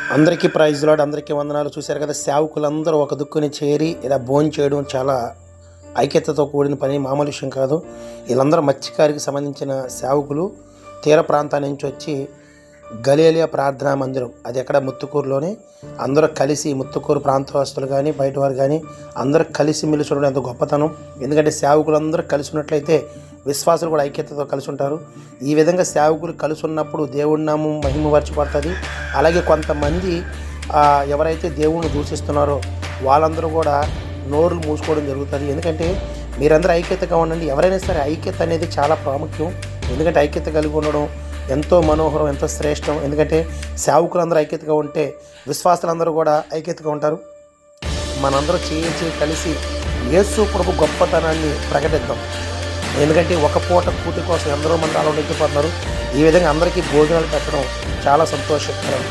అందరికీ praise lord, అందరికీ వందనాలు. చూశారు కదా, సేవకులందరూ ఒక దిక్కుని చేరి ఇలా భోజనం చేయడం చాలా ఐక్యతతో కూడిన పని, మామూలు విషయం కాదు. వీళ్ళందరూ మత్స్యకారికి సంబంధించిన సేవకులు తీర ప్రాంతాల నుంచి వచ్చి గలీలియా ప్రార్థనా మందిరం, అది ఎక్కడ ముత్తుకూరులోనే, అందరూ కలిసి ముత్తుకూరు ప్రాంతవాసులు కానీ బయట వారు కానీ అందరూ కలిసి మెలిసి ఉండడం ఎంత గొప్పతనం. ఎందుకంటే సేవకులందరూ కలిసి ఉన్నట్లయితే విశ్వాసులు కూడా ఐక్యతతో కలిసి ఉంటారు. ఈ విధంగా సేవకులు కలిసి ఉన్నప్పుడు దేవుడి నామం మహిమపరచబడుతుంది. అలాగే కొంతమంది ఎవరైతే దేవుణ్ణి దూషిస్తున్నారో వాళ్ళందరూ కూడా నోరులు మూసుకోవడం జరుగుతుంది. ఎందుకంటే మీరందరూ ఐక్యతగా ఉండండి. ఎవరైనా సరే ఐక్యత అనేది చాలా ప్రాముఖ్యం. ఎందుకంటే ఐక్యత కలిగి ఉండడం ఎంతో మనోహరం, ఎంతో శ్రేష్టం. ఎందుకంటే సేవకులందరూ ఐక్యతగా ఉంటే విశ్వాసులందరూ కూడా ఐక్యతగా ఉంటారు. మనందరూ చేయించి కలిసి యేసు ప్రభు గొప్పతనాన్ని ప్రకటిద్దాం. ఎందుకంటే ఒక పూట కూటి కోసం ఎందరో మంది అలా నిద్రపోతున్నారు. ఈ విధంగా అందరికీ భోజనాలు పెట్టడం చాలా సంతోషకరం.